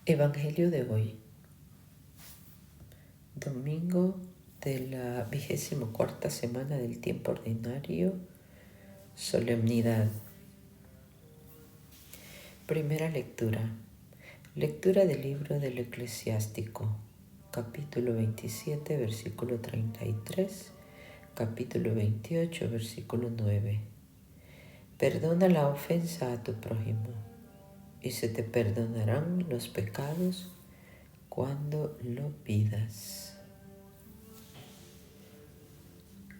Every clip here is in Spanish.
Evangelio de hoy, domingo de la 24ª semana del tiempo ordinario, solemnidad. Primera lectura. Lectura del libro del Eclesiástico, capítulo 27, versículo 33, capítulo 28, versículo 9. Perdona la ofensa a tu prójimo, y se te perdonarán los pecados cuando lo pidas.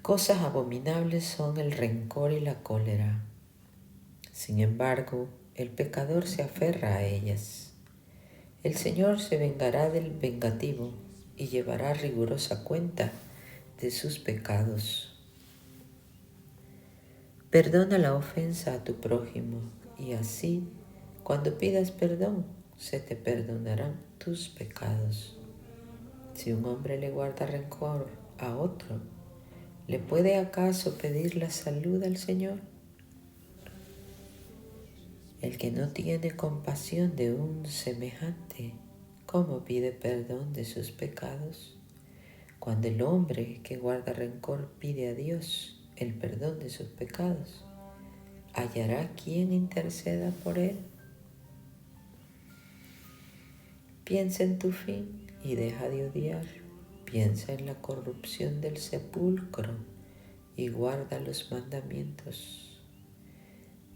Cosas abominables son el rencor y la cólera. Sin embargo, el pecador se aferra a ellas. El Señor se vengará del vengativo y llevará rigurosa cuenta de sus pecados. Perdona la ofensa a tu prójimo y así, cuando pidas perdón, se te perdonarán tus pecados. Si un hombre le guarda rencor a otro, ¿le puede acaso pedir la salud al Señor? El que no tiene compasión de un semejante, ¿cómo pide perdón de sus pecados? Cuando el hombre que guarda rencor pide a Dios el perdón de sus pecados, ¿hallará quien interceda por él? Piensa en tu fin y deja de odiar. Piensa en la corrupción del sepulcro y guarda los mandamientos.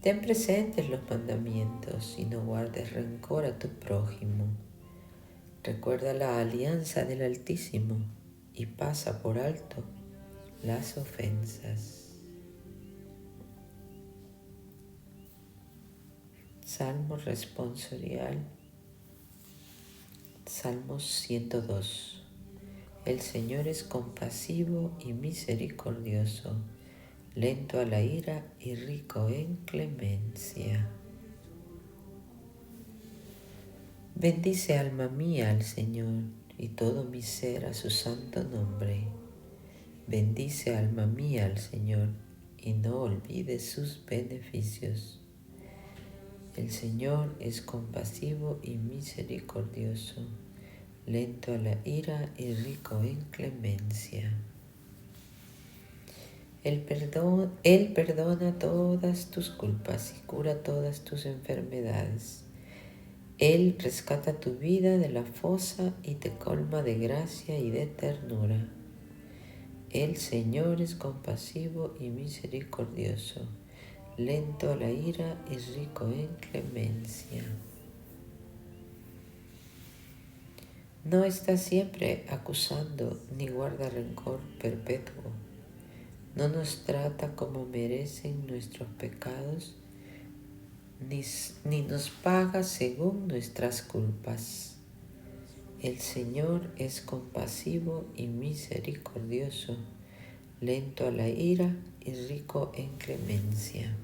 Ten presentes los mandamientos y no guardes rencor a tu prójimo. Recuerda la alianza del Altísimo y pasa por alto las ofensas. Salmo responsorial. Salmos 102. El Señor es compasivo y misericordioso, lento a la ira y rico en clemencia. Bendice alma mía al Señor y todo mi ser a su santo nombre. Bendice alma mía al Señor y no olvides sus beneficios. El Señor es compasivo y misericordioso, lento a la ira y rico en clemencia. Él perdona todas tus culpas y cura todas tus enfermedades. Él rescata tu vida de la fosa y te colma de gracia y de ternura. El Señor es compasivo y misericordioso, lento a la ira y rico en clemencia. No está siempre acusando ni guarda rencor perpetuo. No nos trata como merecen nuestros pecados, ni nos paga según nuestras culpas. El Señor es compasivo y misericordioso, lento a la ira y rico en clemencia.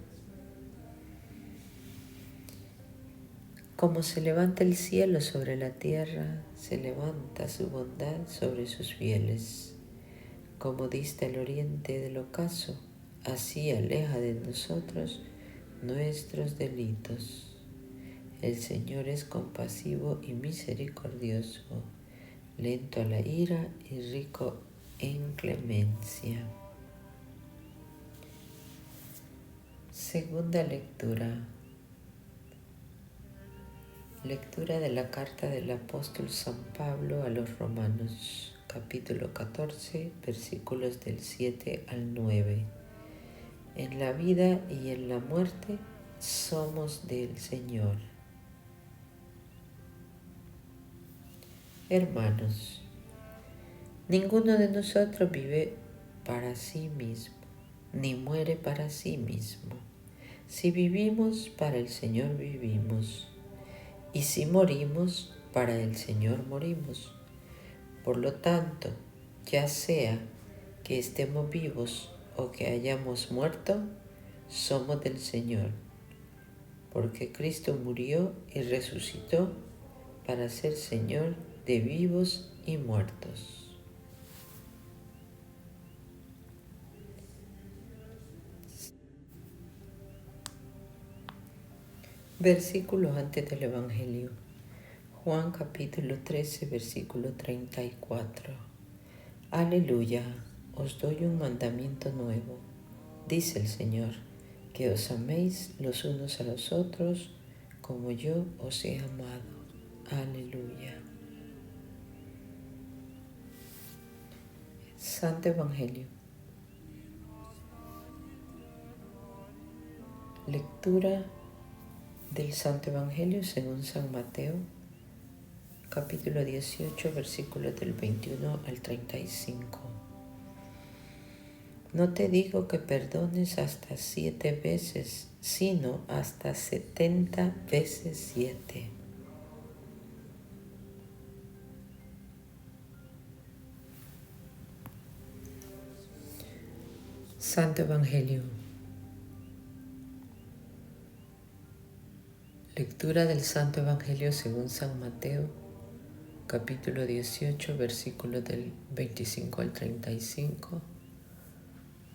Como se levanta el cielo sobre la tierra, se levanta su bondad sobre sus fieles. Como dista el oriente del ocaso, así aleja de nosotros nuestros delitos. El Señor es compasivo y misericordioso, lento a la ira y rico en clemencia. Segunda lectura. Lectura de la carta del apóstol San Pablo a los Romanos, capítulo 14, versículos del 7 al 9. En la vida y en la muerte somos del Señor. Hermanos, ninguno de nosotros vive para sí mismo, ni muere para sí mismo. Si vivimos, para el Señor vivimos, y si morimos, para el Señor morimos. Por lo tanto, ya sea que estemos vivos o que hayamos muerto, somos del Señor, porque Cristo murió y resucitó para ser Señor de vivos y muertos. Versículos antes del Evangelio. Juan capítulo 13, versículo 34. Aleluya, os doy un mandamiento nuevo, dice el Señor, que os améis los unos a los otros como yo os he amado. Aleluya. Santo Evangelio. Lectura del Santo Evangelio según San Mateo, capítulo 18, versículos del 21 al 35. No te digo que perdones hasta 7 veces, sino hasta 70 veces 7. Santo Evangelio. Lectura del Santo Evangelio según San Mateo, capítulo 18, versículos del 25 al 35.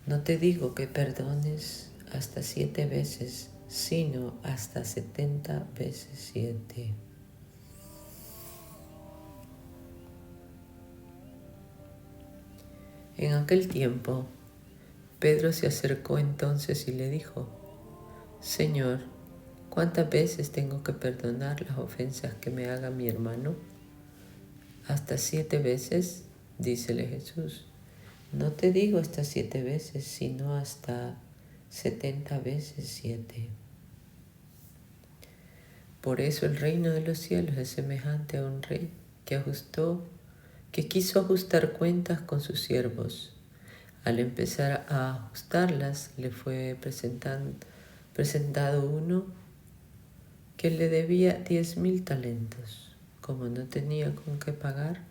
No te digo que perdones hasta 7 veces, sino hasta 70 veces 7. En aquel tiempo, Pedro se acercó entonces y le dijo: Señor, ¿cuántas veces tengo que perdonar las ofensas que me haga mi hermano? ¿Hasta 7 veces? Dícele Jesús. No te digo hasta 7 veces, sino hasta 70 veces 7. Por eso el reino de los cielos es semejante a un rey que quiso ajustar cuentas con sus siervos. Al empezar a ajustarlas, le fue presentado uno que le debía 10,000 talentos. Como no tenía con qué pagar,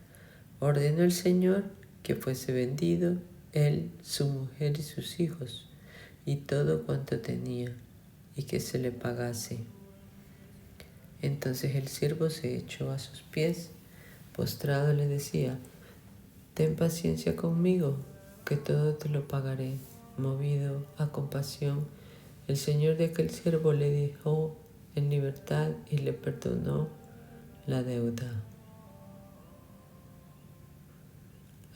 ordenó el Señor que fuese vendido él, su mujer y sus hijos, y todo cuanto tenía, y que se le pagase. Entonces el siervo se echó a sus pies, postrado le decía: Ten paciencia conmigo, que todo te lo pagaré. Movido a compasión, el Señor de aquel siervo le dejó en libertad y le perdonó la deuda.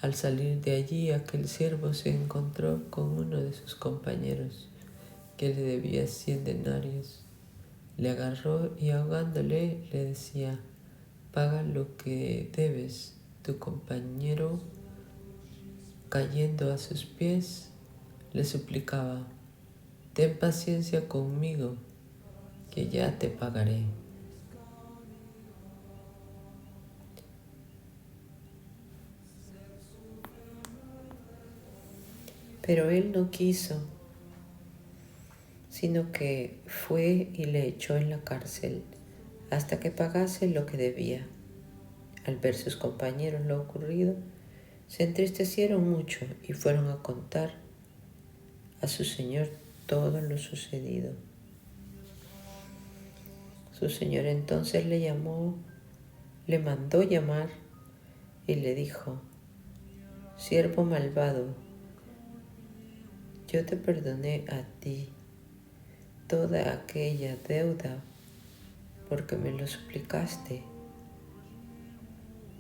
Al salir de allí, aquel siervo se encontró con uno de sus compañeros que le debía 100 denarios. Le agarró y ahogándole le decía: Paga lo que debes. Tu compañero, cayendo a sus pies, le suplicaba: Ten paciencia conmigo, que ya te pagaré. Pero él no quiso, sino que fue y le echó en la cárcel hasta que pagase lo que debía. Al ver sus compañeros lo ocurrido, se entristecieron mucho y fueron a contar a su señor todo lo sucedido. Su señor entonces le mandó llamar y le dijo: Siervo malvado, yo te perdoné a ti toda aquella deuda porque me lo suplicaste.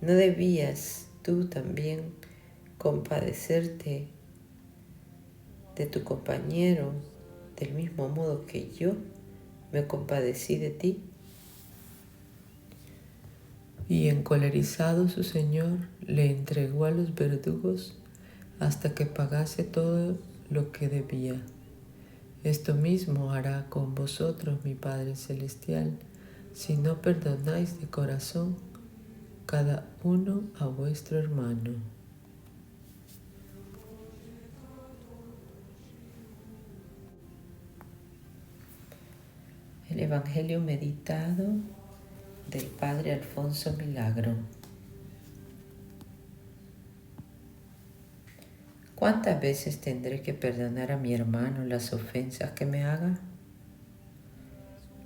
¿No debías tú también compadecerte de tu compañero del mismo modo que yo me compadecí de ti? Y encolerizado su señor le entregó a los verdugos hasta que pagase todo lo que debía. Esto mismo hará con vosotros mi Padre Celestial, si no perdonáis de corazón cada uno a vuestro hermano. El Evangelio meditado del Padre Alfonso Milagro. ¿Cuántas veces tendré que perdonar a mi hermano las ofensas que me haga?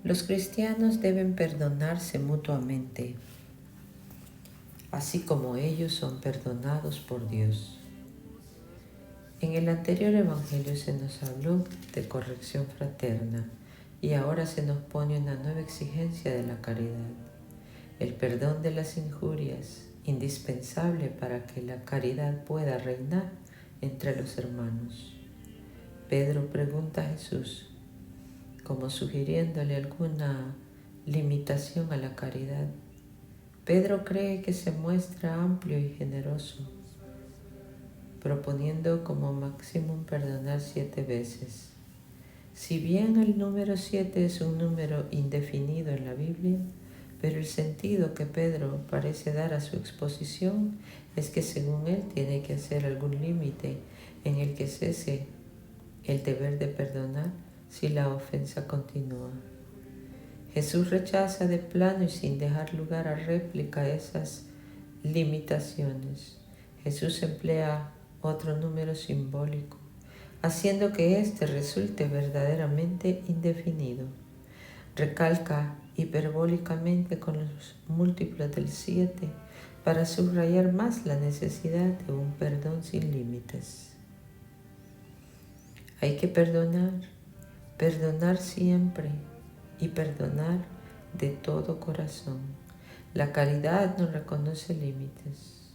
Los cristianos deben perdonarse mutuamente, así como ellos son perdonados por Dios. En el anterior Evangelio se nos habló de corrección fraterna y ahora se nos pone una nueva exigencia de la caridad. El perdón de las injurias, indispensable para que la caridad pueda reinar entre los hermanos. Pedro pregunta a Jesús, como sugiriéndole alguna limitación a la caridad. Pedro cree que se muestra amplio y generoso, proponiendo como máximo perdonar 7 veces. Si bien el número 7 es un número indefinido en la Biblia, pero el sentido que Pedro parece dar a su exposición es que según él tiene que hacer algún límite en el que cese el deber de perdonar si la ofensa continúa. Jesús rechaza de plano y sin dejar lugar a réplica esas limitaciones. Jesús emplea otro número simbólico, haciendo que éste resulte verdaderamente indefinido. Recalca hiperbólicamente con los múltiplos del 7 para subrayar más la necesidad de un perdón sin límites. Hay que perdonar siempre y perdonar de todo corazón. La caridad no reconoce límites,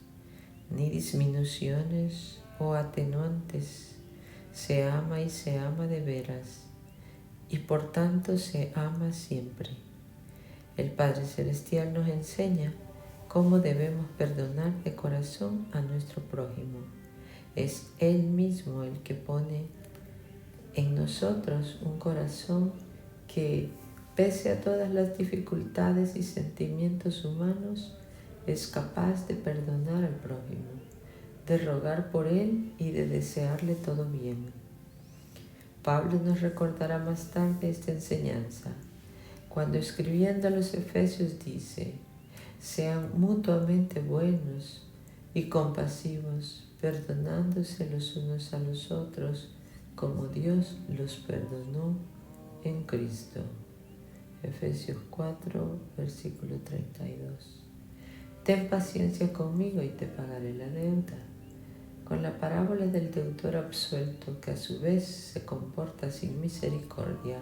ni disminuciones o atenuantes. Se ama y se ama de veras, y por tanto se ama siempre. El Padre Celestial nos enseña cómo debemos perdonar de corazón a nuestro prójimo. Es Él mismo el que pone en nosotros un corazón que, pese a todas las dificultades y sentimientos humanos, es capaz de perdonar al prójimo, de rogar por él y de desearle todo bien. Pablo nos recordará más tarde esta enseñanza, cuando escribiendo a los Efesios dice: sean mutuamente buenos y compasivos, perdonándose los unos a los otros, como Dios los perdonó en Cristo. Efesios 4, versículo 32. Ten paciencia conmigo y te pagaré la deuda. Con la parábola del deudor absuelto, que a su vez se comporta sin misericordia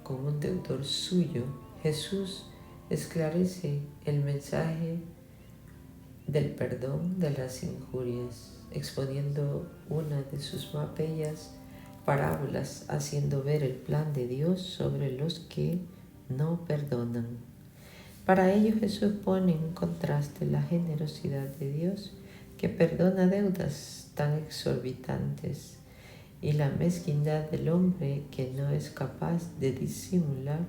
como un deudor suyo, Jesús esclarece el mensaje del perdón de las injurias, exponiendo una de sus más bellas parábolas, haciendo ver el plan de Dios sobre los que no perdonan. Para ello Jesús pone en contraste la generosidad de Dios, que perdona deudas tan exorbitantes, y la mezquindad del hombre, que no es capaz de disimular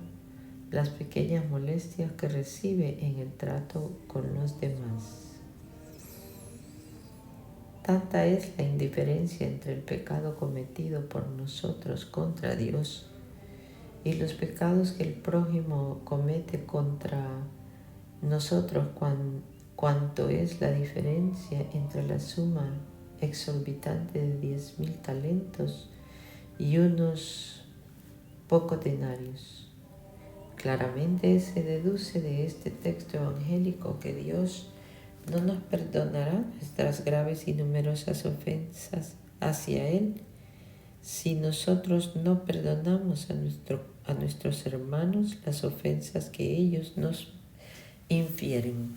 las pequeñas molestias que recibe en el trato con los demás. Tanta es la indiferencia entre el pecado cometido por nosotros contra Dios y los pecados que el prójimo comete contra nosotros, cuanto es la diferencia entre la suma exorbitante de 10,000 talentos y unos pocos denarios. Claramente se deduce de este texto evangélico que Dios no nos perdonará nuestras graves y numerosas ofensas hacia Él si nosotros no perdonamos a nuestros hermanos las ofensas que ellos nos infieren.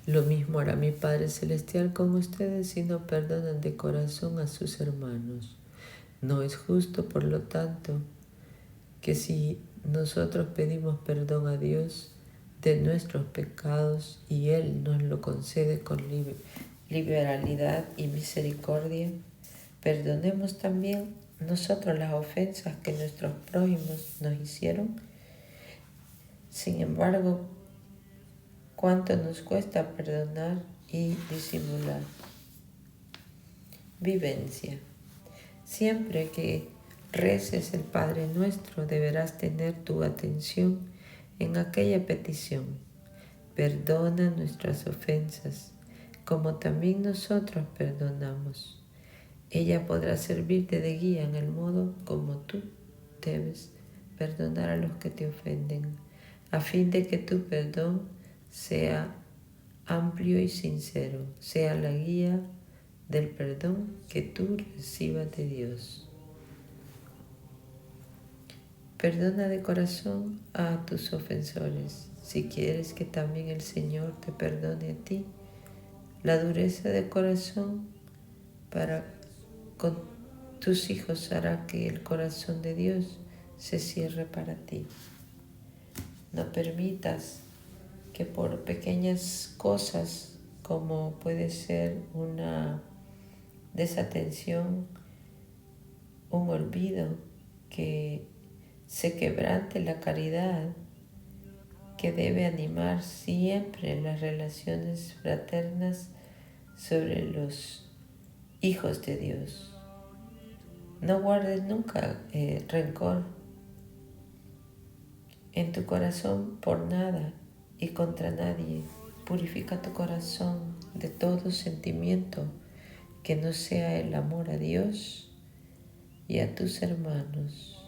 Lo mismo hará mi Padre Celestial con ustedes si no perdonan de corazón a sus hermanos. No es justo, por lo tanto, que si nosotros pedimos perdón a Dios de nuestros pecados y Él nos lo concede con liberalidad y misericordia, perdonemos también nosotros las ofensas que nuestros prójimos nos hicieron. Sin embargo, ¿cuánto nos cuesta perdonar y disimular? Vivencia. Siempre que reces el Padre Nuestro, deberás tener tu atención en aquella petición: perdona nuestras ofensas, como también nosotros perdonamos. Ella podrá servirte de guía en el modo como tú debes perdonar a los que te ofenden, a fin de que tu perdón sea amplio y sincero, sea la guía del perdón que tú recibas de Dios. Perdona de corazón a tus ofensores. Si quieres que también el Señor te perdone a ti, la dureza de corazón para con tus hijos hará que el corazón de Dios se cierre para ti. No permitas que por pequeñas cosas como puede ser una desatención, un olvido, que se quebrante la caridad que debe animar siempre las relaciones fraternas sobre los hijos de Dios. No guardes nunca rencor en tu corazón por nada y contra nadie. Purifica tu corazón de todo sentimiento que no sea el amor a Dios y a tus hermanos.